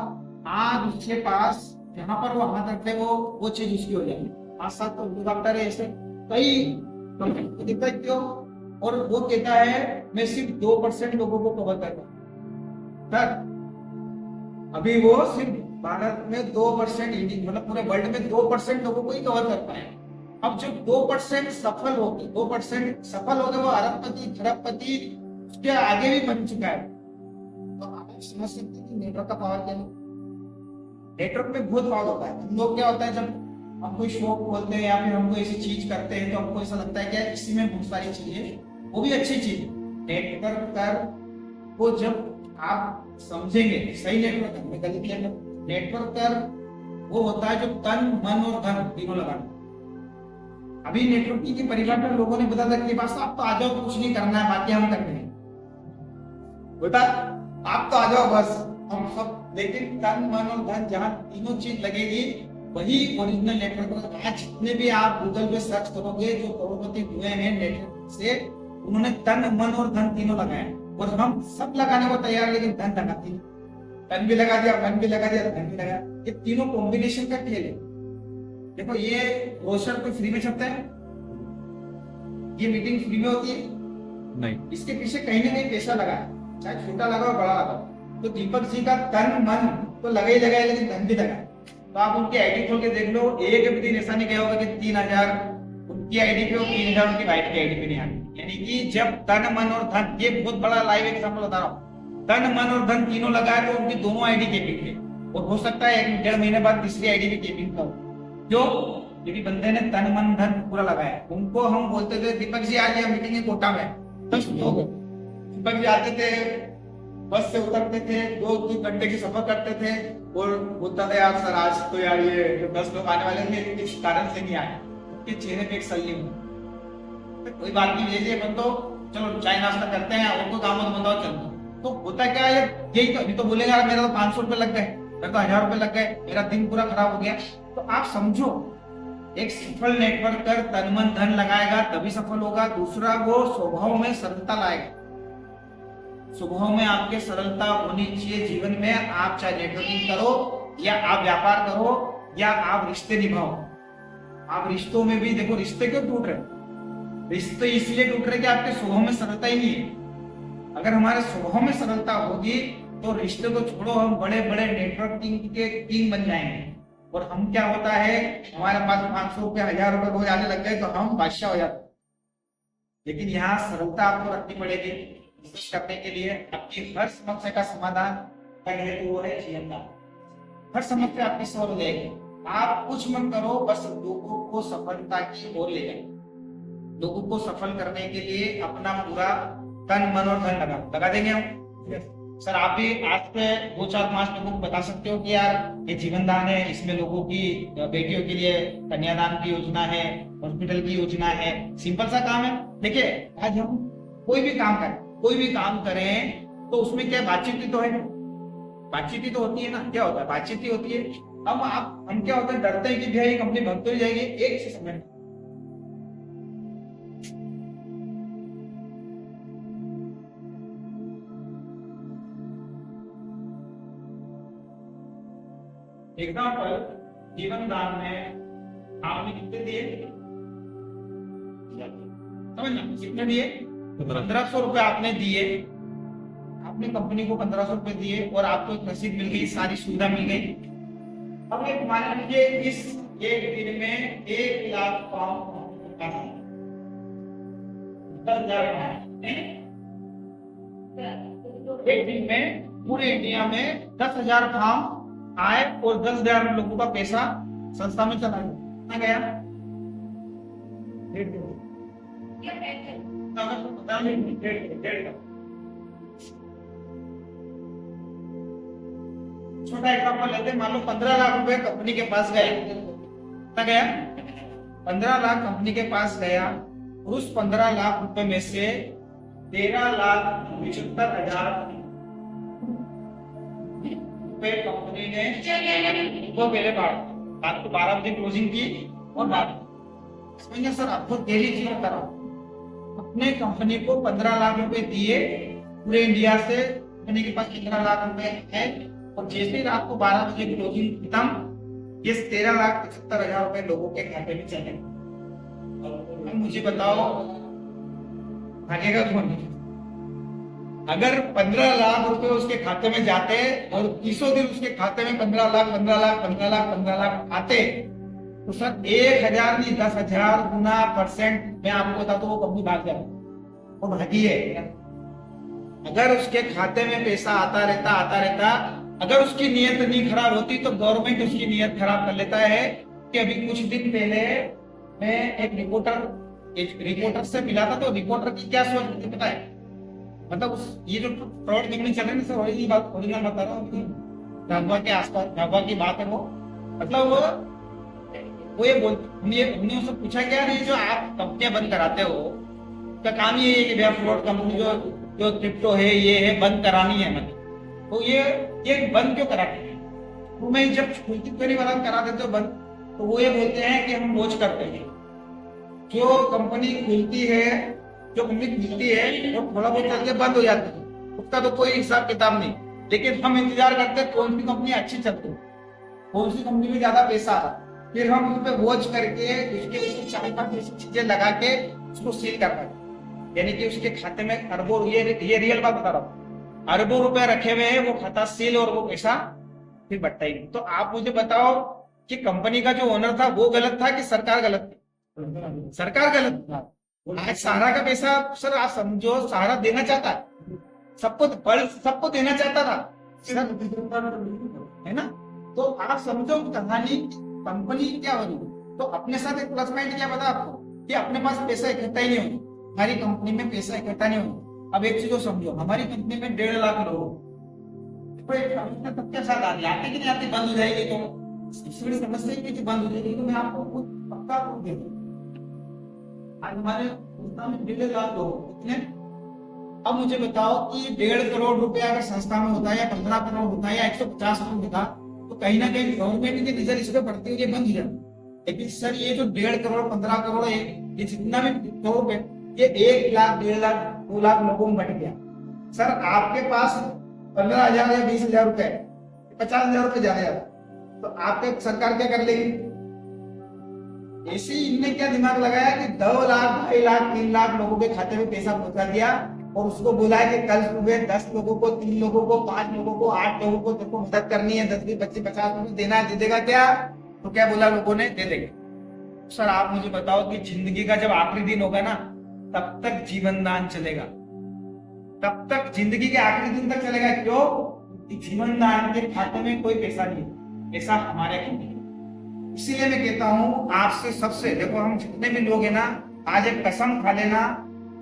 आज उसके पास जहां पर वो हाथ रखते वो चीज उसकी हो जाएगी। 5-7 तो डॉक्टर है ऐसे कई दिक्कत क्यों, और वो कहता है मैं सिर्फ 2% लोगों को कवर कर रहा हूं। अभी वो सिर्फ भारत में 2%, मतलब पूरे वर्ल्ड में 2% लोगों को ही कवर कर पाए। अब जो 2% सफल हो गए, 2% सफल हो गए, वो अरबपति खरबपति उसके आगे भी बन चुका है। तो आप समझ सकते हैं कि नेटवर्क का पावर क्या है। नेटवर्क में बहुत पावर होता है। हम लोग क्या होता है, जब हम कोई शॉप खोलते हैं या फिर हम कोई ऐसी चीज करते हैं तो हमको ऐसा लगता है कि इसी में बहुत सारी चीजें, वो भी अच्छी चीज है। नेटवर्क कर वो जब आप समझेंगे, सही नेटवर्क में गलत किया, नेटवर्क कर वो होता है जो तन मन और धन तीनों लगाना। अभी नेटवर्किंग की परिभाषा लोगों ने बता रखी है, बस आप तो आ जाओ, कुछ नहीं करना है, बाकी हम करते हैं, बता आप तो आ जाओ बस हम सब। लेकिन तन मन और धन जहां तीनों चीज लगेगी वही ओरिजिनल नेटवर्क। आज जितने भी आप गूगल पे सर्च करोगे जो करोड़पति हुए हैं नेटवर्क से, उन्होंने तन मन और धन तीनों लगाए, और हम सब लगाने को तैयार, लेकिन धन लगाती नहीं। तन भी लगा दिया, मन भी लगा दिया, धन भी लगा। ये तीनों कॉम्बिनेशन का खेल है। देखो ये ब्रोशर कोई फ्री में छपता है? ये मीटिंग फ्री में होती है? नहीं। इसके पीछे कहीं ना कहीं पैसा लगा है, चाहे छोटा लगा बड़ा लगा। तो दीपक जी का तन मन तो लगा ही लगा है, लेकिन धन भी लगा। तो आप उनकी आईडी खोल के देख लो, एक भी दिन ऐसा नहीं गया होगा कि 3000 उनकी आईडी पे और 3000 उनकी वाइफ की आईडी पे नहीं आती। यानी कि जब तन मन और धन, ये बहुत बड़ा लाइव एग्जाम्पल बता रहा हूँ, तन मन और धन तीनों लगाए तो उनकी दोनों आईडी केपिंग थे, और हो सकता है 1-1.5 महीने बाद तीसरी आईडी भी केपिंग का हो। क्यों? क्योंकि बंदे ने तन मन धन पूरा लगाया। उनको हम बोलते थे दीपक जी आज ये मीटिंग है कोटा में, 10 लोग। दीपक जी आते थे, बस से उतरते थे, 2-3 घंटे की सफर करते थे, और बोलता था यार सर आज तो यार ये 10 लोग आने वाले थे, किस कारण से नहीं आए। उनके चेहरे पे एक सलीम, कोई बात नहीं लीजिए, अपन तो चलो चाय नाश्ता करते हैं, और कोई काम मत बताओ, चलते। तो होता क्या है, यही तो, अभी तो बोलेगा मेरा तो 500 रुपए लग गए, मेरा तो 1000 रुपए लग गए, मेरा दिन पूरा खराब हो गया। तो आप समझो, एक सफल नेटवर्कर तन मन धन लगाएगा तभी सफल होगा। दूसरा, वो स्वभाव में सरलता लाएगा। स्वभाव में आपके सरलता होनी चाहिए जीवन में। आप चाहे नेटवर्किंग करो, या आप व्यापार करो, या आप रिश्ते निभाओ। आप रिश्तों में भी देखो, रिश्ते क्यों टूट रहे? रिश्ते इसलिए टूट रहे कि आपके स्वभाव में सरलता ही नहीं है। अगर हमारे स्वभाव में सरलता होगी तो रिश्ते तो छोड़ो, हम बड़े बड़े नेटवर्किंग के किंग बन जाएंगे। और हम क्या होता है, हमारे पास 500 रुपये 1000 रुपये रोज आने लग गए तो हम बादशाह हो जाते। लेकिन यहाँ सरलता आपको रखनी पड़ेगी बिजनेस करने के लिए। आपकी हर समस्या का समाधान कहे तो वो है जीवनदान। हर समस्या आपकी सॉल्व हो जाएगी। आप कुछ मत करो, बस लोगों को सफलता की ओर ले जाए। लोगों को सफल करने के लिए अपना पूरा तन मन और धन लगा देंगे हम। सर आप भी आज से 2-4-5 लोगों को बता सकते हो कि यार ये जीवन दान है, इसमें लोगों की बेटियों के लिए कन्यादान की योजना है, हॉस्पिटल की योजना है। सिंपल सा काम है। देखिए आज हम कोई भी काम करें तो उसमें क्या बातचीत ही तो है, बातचीत ही तो होती है ना। क्या होता है, बातचीत ही होती है। अब हम क्या होता है, डरते हैं कि भैया ये कंपनी भग तो ही जाएगी। एक से समय एग्जाम्पल, जीवन दान में आपने कितने दिए, समझना कितने दिए, 1500 रुपए आपने दिए। आपने कंपनी को 1500 रुपए दिए और आपको एक रसीद मिल गई, सारी सुविधा मिल गई। अब ये मान लीजिए इस एक दिन में 1 लाख पाउंड 10,000 एक दिन में पूरे इंडिया में 10,000 फॉर्म आए और 10,000 लोगों का पैसा संस्था में चला गया। छोटा एग्जाम्पल लेते हैं, मान लो 15 लाख रुपए कंपनी के पास गए, कितना गया, 15 लाख कंपनी के पास गया। उस 15 लाख रुपए में से 13,75,000 कंपनी ने वो पहले रात को 12 बजे क्लोजिंग की और बात समझिए। सर आपको डेली चीज बता रहा हूँ, अपने कंपनी को 15 लाख रुपए दिए, पूरे इंडिया से कंपनी के पास 15 लाख रुपए है और जैसे ही रात को 12 बजे क्लोजिंग खत्म, ये 13,75,000 रुपए लोगों के खाते में चले। मुझे बताओ भागेगा कौन? अगर 15 लाख रुपए उसके खाते में जाते और 30 दिन उसके खाते में 15 लाख आते तो सर 1,000 नहीं 10,000 गुना % मैं आपको बता तो वो कंपनी भाग जाए, वो भागी है। अगर उसके खाते में पैसा आता रहता, अगर उसकी नीयत नहीं खराब होती तो गवर्नमेंट उसकी नीयत खराब कर लेता है। कि अभी कुछ दिन पहले मैं एक रिपोर्टर से मिला था, तो रिपोर्टर की क्या सोच मुझे पता है, मतलब ये जो फ्रॉड कंपनी चल रही है सर, ओरिजिनल बता रहा हूँ, झाबुआ के आसपास, झाबुआ की बात है वो। मतलब वो ये हमने उससे पूछा क्या नहीं, जो आप कंपनियां बंद कराते हो क्या काम ये है कि भैया फ्रॉड कंपनी जो क्रिप्टो है ये है बंद करानी है, मतलब तो ये बंद क्यों कराते हैं? तो मैं जब खुलती फेरी वाला करा देते हो बंद, तो वो ये बोलते हैं कि हम रोज करते हैं। जो कंपनी खुलती है, जो कंपनी खुलती है वो थोड़ा बहुत चल के बंद हो जाती है, उसका तो कोई हिसाब किताब नहीं। लेकिन हम इंतजार करते हैं कौन सी कंपनी अच्छी चलती है, कौन सी कंपनी में ज्यादा पैसा आ रहा, फिर हम उस पर वॉच करके उसके 4-5 ऐसी चीजें लगा के उसको सील कर पाए। यानी कि उसके खाते में अरबों, ये रियल बात बता रहा हूँ, अरबों रुपए रखे हुए हैं, वो खाता सील और वो पैसा फिर बटता ही नहीं। तो आप मुझे बताओ कि कंपनी का जो ओनर था वो गलत था कि सरकार गलत थी? सरकार गलत था। आज सहारा का पैसा सर आप समझो, सहारा देना चाहता है सबको देना चाहता था सर, है ना। तो आप समझो कहानी, कंपनी क्या बनी, तो अपने साथ एक प्लस पॉइंट क्या बता आपको कि अपने पास पैसा इकट्ठा ही नहीं होगा, हमारी कंपनी में पैसा इकट्ठा नहीं होगा। अब एक चीज समझो, हमारी कंपनी में 1.5 लाख लोग, तब क्या साथ आते कि नहीं आते, बंद हो जाएगी तो समस्या ही नहीं बंद हो जाएगी। तो मैं आपको कुछ पक्का प्रूफ दे दूं, आज हमारे संस्था में 1.5 लाख लोग कितने। अब मुझे बताओ कि 1.5 करोड़ रुपया अगर संस्था में होता है या 15 करोड़ होता है या 150 करोड़ होता, तो कहीं ना कहीं गवर्नमेंट की नजर इस पे पड़ती हुई बंद हो जाए। लेकिन सर ये जो 1.5 करोड़ 15 करोड़ है, ये जितना भी करोड़ है, ये 1 लाख 1.5 लाख 2 लाख लोगों में बट गया। सर आपके पास 15,000 या 20,000 रुपए, 50,000 रुपए जा रहे, तो आपके सरकार क्या कर लेगी? ऐसे इनने क्या दिमाग लगाया कि 2 लाख 2.5 लाख 3 लाख लोगों के खाते में पैसा पहुंचा दिया और उसको बोला है कि कल सुबह 10 लोगों को, 3 लोगों को, 5 लोगों को, 8 लोगों को तेरे को मदद करनी है, 10 20 25 50 रुपए देना है, दे देगा क्या? तो क्या बोला लोगों ने? दे देगा। सर आप मुझे बताओ कि जिंदगी का जब आखिरी दिन होगा ना, तब तक जीवन दान चलेगा, तब तक जिंदगी के आखिरी दिन तक चलेगा। क्यों? जीवन दान के खाते में कोई पैसा नहीं, पैसा हमारे खाते में। इसीलिए मैं कहता हूं आपसे सबसे, देखो हम जितने भी लोग हैं ना, आज एक कसम खा लेना,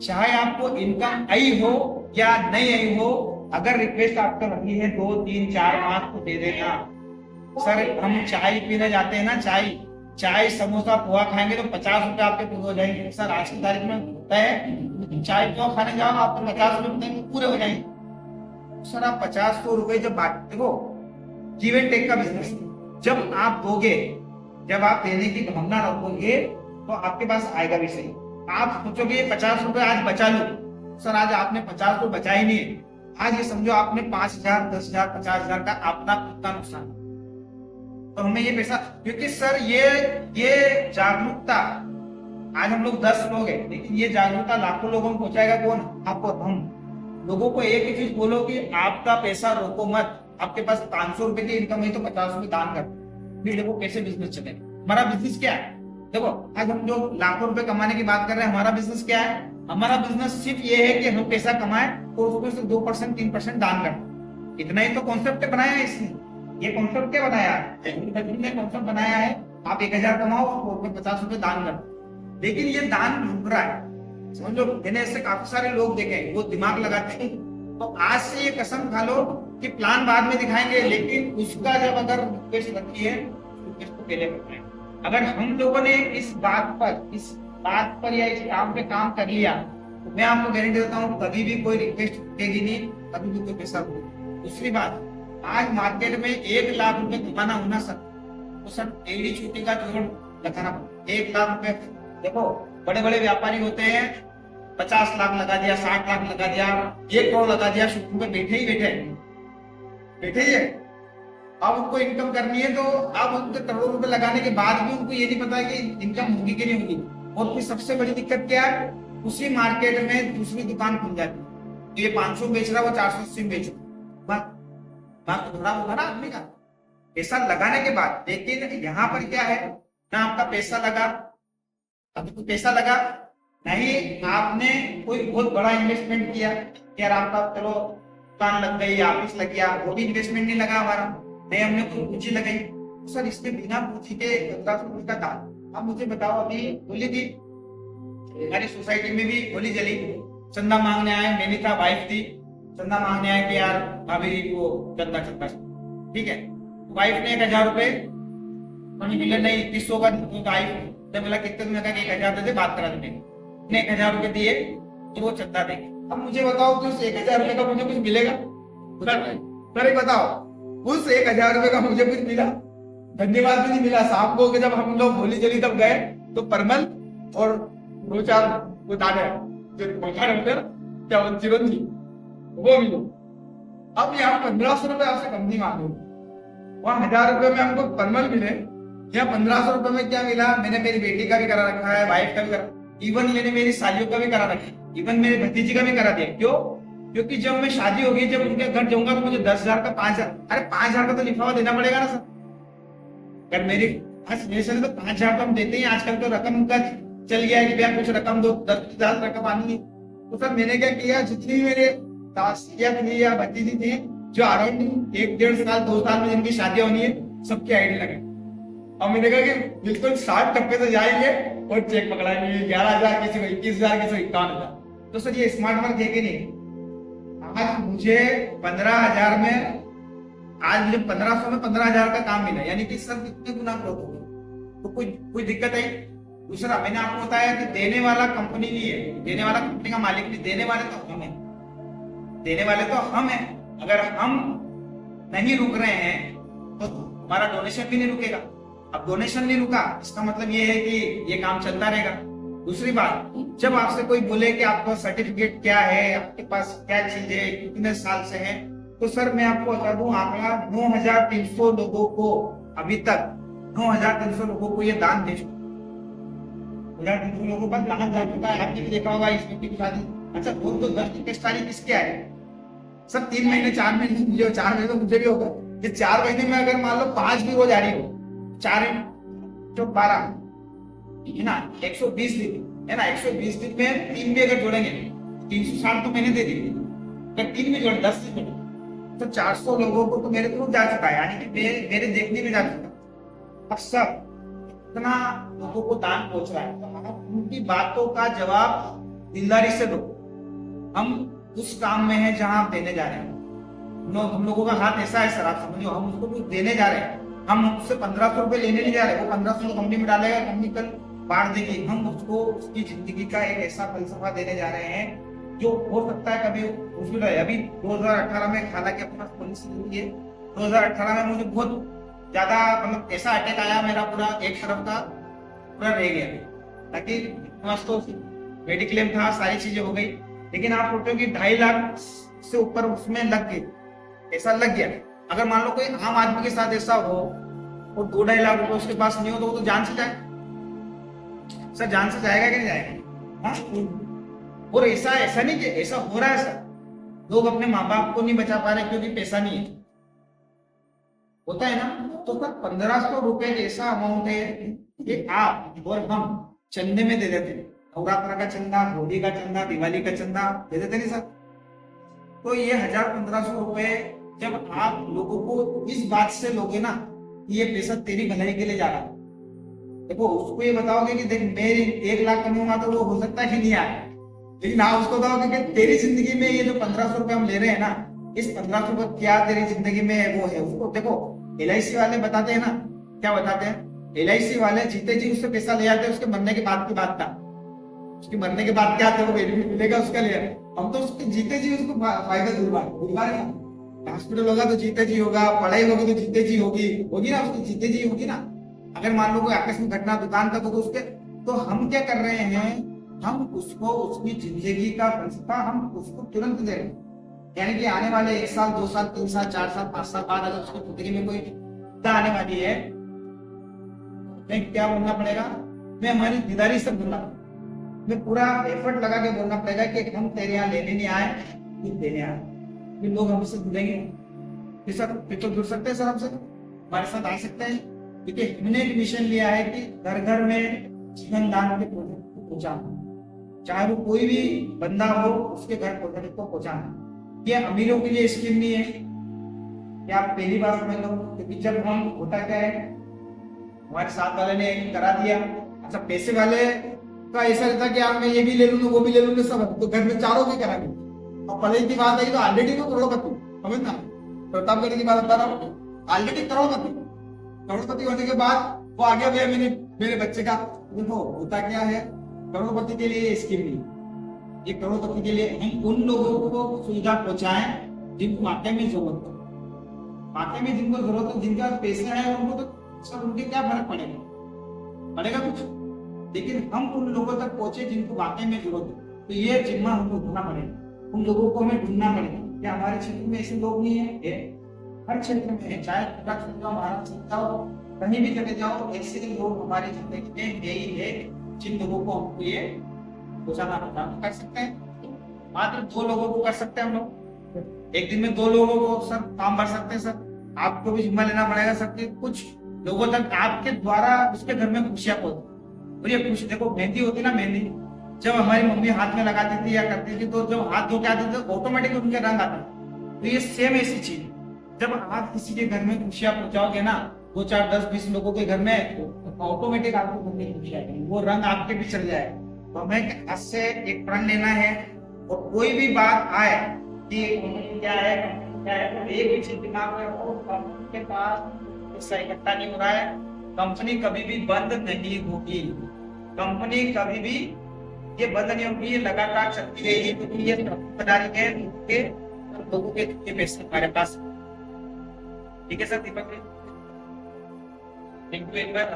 चाहे आपको इनकम आई हो या नहीं आई हो, अगर रिक्वेस्ट आपको लगी है 2 3 4 5 तो दे देना। सर हम चाय पीने जाते हैं ना, चाय समोसा पोहा खाएंगे तो 50 रुपए आपके पूरे हो जाएंगे। सर आज की तारीख में होता है, चाय पोहा खाने जाओ आपको 50 रुपए पूरे हो जाएंगे। सर आप 50-100 रुपए जब बात, देखो गिव एंड टेक का बिजनेस, जब आप दोगे, जब आप देने की भावना रखोगे तो आपके पास आएगा भी सही। आप सोचोगे 50 रुपए आज बचा लो, सर आज आपने 50 तो बचा ही नहीं है, आज ये समझो आपने 5,000 10,000 50,000 का अपना खुद का नुकसान। तो हमें ये पैसा, क्योंकि सर ये जागरूकता, आज हम लोग 10 लोग हैं, लेकिन ये जागरूकता लाखों लोगों को पहुंचाएगा कौन? आपको, हम। लोगों को एक ही चीज बोलो कि आपका पैसा रोको मत, आपके पास 500 रुपए की इनकम है तो 50 रुपए दान कर, फिर देखो कैसे बिजनेस चलेगा। हमारा बिजनेस क्या है? देखो आज हम जो लाखों रुपए कमाने की बात कर रहे हैं, हमारा बिजनेस क्या है? हमारा बिजनेस सिर्फ ये है कि हम पैसा कमाएं तो उसमें से 2% 3% दान करें। इतना ही तो कॉन्सेप्ट बनाया है इसने। ये कॉन्सेप्ट क्या बनाया है? कॉन्सेप्ट बनाया है आप 1,000 कमाओ और 50 रुपए दान करो। लेकिन ये दान रुक रहा है, समझो। मैंने ऐसे काफी सारे लोग देखे वो दिमाग लगाते हैं। तो आज से ये कसम खा लो कि प्लान बाद में दिखाएंगे, लेकिन उसका जब अगर रिक्वेस्ट रखी है रिक्वेस्ट को पहले बताएं। अगर हम लोगों ने इस बात पर या इस काम पे काम कर लिया तो मैं आपको गारंटी देता हूँ कभी भी कोई रिक्वेस्ट उठेगी नहीं, कभी भी कोई पैसा नहीं। दूसरी बात, आज मार्केट में 1 लाख रुपए कमाना होना सर, तो सर एड़ी छुट्टी का जोड़ लगाना पड़ता। 1 लाख रुपए, देखो बड़े बड़े व्यापारी होते हैं, 50 लाख लगा दिया, 60 लाख लगा दिया, 1 करोड़ लगा दिया, शुरू में बैठे ही है। अब उनको इनकम करनी है तो अब उनके करोड़ों रुपए लगाने के बाद भी उनको ये नहीं पता है कि इनकम होगी कि नहीं होगी। और फिर सबसे बड़ी दिक्कत क्या है? उसी मार्केट में दूसरी दुकान खुल जाती है, तो ये 500 बेच रहा है, वो 480 में बेच रहा, बात तो खराब होगा ना आदमी का पैसा लगाने के बाद। लेकिन यहाँ पर क्या है ना, आपका पैसा लगा, अभी तो पैसा लगा नहीं, आपने कोई बहुत बड़ा इन्वेस्टमेंट किया, यार आपका चलो दुकान लग गई, ऑफिस लग गया, वो भी इन्वेस्टमेंट नहीं लगा हमारा, नहीं हमने कोई पूंजी लगाई। सर इसके बिना पूंजी के 1500 रुपए का दान। अब मुझे बताओ, अभी होली थी, हमारी सोसाइटी में भी होली जली, चंदा मांगने आए, मैंने था, वाइफ थी, चंदा मांगने आए कि यार भाभी वो चंदा, ठीक है। वाइफ ने 1,000 रुपए मिले, नहीं 300 का वाइफ ने बोला कितने में, 1,000 दे दे, बात करा देंगे। 1,000 रुपए दिए तो वो चंदा दे। अब मुझे बताओ कि उस 1,000 रुपए का मुझे कुछ मिलेगा? सर एक बताओ, उस 1,000 रुपए का मुझे कुछ मिला? धन्यवाद भी नहीं मिला। शाम को जब हम लोग होली जली तब गए तो परमल और 2-4 वो दाने जो क्या चिरंजी वो मिलो। अब यहाँ 1,500 रुपए आपसे कम नहीं मांगे, वहां 1,000 रुपए में हमको परमल मिले, यहाँ 1,500 रुपए में क्या मिला? मैंने मेरी बेटी का भी करा रखा है, वाइफ का भी करा, इवन मैंने मेरी सालियों का भी करा रखा है, इवन मेरे भतीजी का भी करा दिया। क्यों? क्योंकि जब मैं शादी होगी, जब उनके घर जाऊंगा तो मुझे 10,000 का 5,000, अरे 5,000 का तो लिफाफा देना पड़ेगा ना सर। अगर मेरी सिचुएशन तो 5,000 तो हम देते हैं, आजकल तो रकम का चल गया है कि भैया कुछ रकम दो, 10,000 रकम आनी नहीं। तो सर मैंने क्या किया, जितनी मेरे सासियां थी या भतीजी थी जो अराउंड 1-1.5 साल 2 साल में जिनकी शादियां होनी है, सबकी आईडी लगाई। और मैंने कहा कि बिल्कुल 60 टप्पे से जाएंगे और चेक पकड़ाएंगे, 11,000 किसी को 21,000 किसी को 51,000। तो सर ये स्मार्ट वर्क है कि नहीं? आज मुझे 15,000 में, आज मुझे 1,500 में 15,000 का काम मिला, यानी कि सर कितने गुना ग्रोथ हो गई। तो कोई दिक्कत आई? दूसरा, मैंने आपको बताया कि देने वाला कंपनी नहीं है, देने वाला कंपनी का मालिक नहीं, देने वाले तो हम हैं, देने वाले तो हम हैं। अगर हम नहीं रुक रहे हैं तो हमारा डोनेशन भी नहीं रुकेगा। अब डोनेशन नहीं रुका, इसका मतलब ये है कि ये काम चलता रहेगा। दूसरी बात, जब आपसे कोई बोले कि आपका सर्टिफिकेट क्या है, आपके पास क्या चीज है, कितने साल से है, तो सर मैं आपको बता दूं, आंकड़ा 9,300 लोगों को, अभी तक 9,300 लोगों को ये दान दे चुका, 9,300 लोगों पर दान जा चुका है। आपने भी देखा होगा, इस व्यक्ति की शादी अच्छा वो तो 10 तारीख किसके आए सर? 3 महीने 4 महीने जो 4 महीने तो मुझे भी होगा कि 4 महीने में अगर मान लो 5 भी रोज आ रही हो, 4 तो 12 है ना, 120 दिन है ना, 120 दिन में 3 भी अगर जोड़ेंगे 360 तो महीने दे दी, अगर 3 भी जोड़े 10 दिन तो 400 लोगों को तो मेरे थ्रू जा चुका है, यानी कि मेरे देखने में जा चुका। अब सब इतना लोगों को दान पहुंच रहा है, तो हम उनकी बातों का जवाब दिलदारी से दो। हम उस काम में है जहां आप देने जा रहे हैं। हम लोगों का हाथ ऐसा है सर, आप समझो, हम उसको कुछ देने जा रहे हैं, हम उससे 1500 रुपए लेने नहीं जा रहे, वो 1500 कंपनी में डालेगा, कंपनी कल बांट देगी, हम उसको उसकी जिंदगी का एक ऐसा फलसफा देने जा रहे हैं जो हो सकता है कभी मुश्किल है। अभी 2018 में हालांकि अपने पास पॉलिसी नहीं है, 2018 में मुझे बहुत ज्यादा मतलब ऐसा अटैक आया, मेरा पूरा एक तरफ का पूरा रह गया, ताकि मस्त तो मेडिक्लेम था, सारी चीजें हो गई, लेकिन आप सोचो कि 2.5 लाख से ऊपर उसमें लग गए, ऐसा लग गया। अगर मान लो कोई आम आदमी के साथ ऐसा हो और 2-2.5 लाख रुपए उसके पास नहीं हो तो वो तो जान से जाए सर, जान से जाएगा कि नहीं जाएगा? हाँ? और ऐसा नहीं कि ऐसा हो रहा है सर, लोग अपने माँ बाप को नहीं बचा पा रहे क्योंकि पैसा नहीं है, होता है ना। तो सर 1500 रुपए ऐसा अमाउंट है कि आप और हम चंदे में दे देते हैं, नवरात्र का चंदा, होली का चंदा, दिवाली का चंदा दे देते नहीं सर। तो ये 1000-1500 रुपए जब आप लोगों को इस बात से लोगे ना कि ये पैसा तेरी भलाई के लिए जा रहा है, देखो उसको ये बताओगे कि देख मैं 1 लाख कमाऊंगा तो वो हो सकता है कि नहीं आए, लेकिन आप उसको बताओगे कि तेरी जिंदगी में ये जो 1500 रुपए हम ले रहे हैं ना, इस 1500 रुपए क्या तेरी जिंदगी में वो है, उसको देखो। LIC वाले बताते हैं ना, क्या बताते हैं, LIC वाले जीते जी उससे पैसा ले आते हैं उसके मरने के बाद की बात का, उसके मरने के बाद क्या वो बेनिफिट मिलेगा उसका ले। हम तो उसके जीते जी उसको फायदा दिलवा रहे हैं। हॉस्पिटल होगा तो जीते जी होगा, पढ़ाई होगी तो जीते जी होगी ना, उसकी जीते जी होगी ना। अगर मान लो कोई आकस्मिक घटना दुकान का तो उसके, तो हम क्या कर रहे हैं, हम उसको उसकी जिंदगी का फलसफा हम उसको तुरंत दे रहे हैं, यानी कि आने वाले 1 साल 2 साल 3 साल 4 साल 5 साल बाद अगर उसकी जिंदगी में कोई आने वाली है, मैं क्या बोलना पड़ेगा, मैं हमारी दीदारी से बोलना, मैं पूरा एफर्ट लगा के बोलना पड़ेगा कि हम तेरे यहाँ लेने नहीं आए, कुछ देने आए। फिर लोग हमसे जुड़ेंगे, फिर तो जुड़ सकते हैं सर हमसे, हमारे साथ आ सकते हैं, क्योंकि हमने एक मिशन लिया है कि घर घर में जीवन दान के प्रोजेक्ट को पहुंचाना, चाहे वो कोई भी बंदा हो उसके घर प्रोजेक्ट को पहुंचाना। ये अमीरों के लिए स्कीम नहीं है, क्या आप पहली बार समझ लो, क्योंकि जब हम होता क्या है, हमारे साथ वाले ने करा दिया, अच्छा पैसे वाले का ऐसा रहता कि यार मैं ये भी ले लूंगा वो भी ले लूंगा सब, तो घर में चारों की करा दी, और पढ़ाई की बात आई तो ऑलरेडी वो करोड़पति, समझना प्रतापगढ़ की बात बता रहा हूँ, ऑलरेडी करोड़पति होने के बाद वो आगे भैया मेरे बच्चे का, देखो होता क्या है, करोड़पति के लिए स्कीम नहीं, ये करोड़पति के लिए हम उन लोगों को सुविधा पहुंचाएं जिनको वाकई में जरूरत है, वाकई में जिनको जरूरत है, जिनका पैसा है उनको तो सब, उनके क्या फर्क पड़ेगा कुछ, लेकिन हम उन लोगों तक पहुंचे जिनको वाकई में जरूरत है। तो ये जिम्मा हमको ढूंढना पड़ेगा, उन लोगों को हमें ढूंढना पड़ेगा। क्या हमारे क्षेत्र में ऐसे लोग नहीं है? हर क्षेत्र में है, चाहे उत्तराखंड जाओ, महाराष्ट्र जाओ, कहीं भी चले जाओ, ऐसे लोग हमारी जिंदगी में यही है जिन लोगों को हमको ये रोजाना कर सकते हैं। मात्र 2 लोगों को कर सकते हैं हम लोग, एक दिन में 2 लोगों को सर काम भर सकते हैं सर, आपको भी जिम्मा लेना पड़ेगा सबके, कुछ लोगों तक आपके द्वारा उसके घर में खुशियां पहुंचे। और ये खुशी देखो, मेहंदी होती ना, मेहंदी जब हमारी मम्मी हाथ में लगाती थी या करती थी, तो जब हाथ धो के आते थे ऑटोमेटिक उनके रंग आता, तो ये सेम ऐसी चीज, जब आप किसी के घर में खुशियां पहुंचाओगे ना, 2 4 10 20 लोगों के घर में, तो ऑटोमेटिक आपको घर में खुशी आएगी, वो रंग आपके भी चल जाए। तो हमें आज से एक प्रण लेना है, और कोई भी बात आए कि क्या है तो एक ही चीज दिमाग में रखो, कंपनी के पास पैसा इकट्ठा नहीं हो रहा है, कंपनी कभी भी बंद नहीं होगी, कंपनी कभी भी ये बंद नहीं होगी, ये लगातार चलती रहेगी, क्योंकि ये बना रही है लोगों के पैसे हमारे पास। ठीक है sir Deepak ji, thank you एक बार।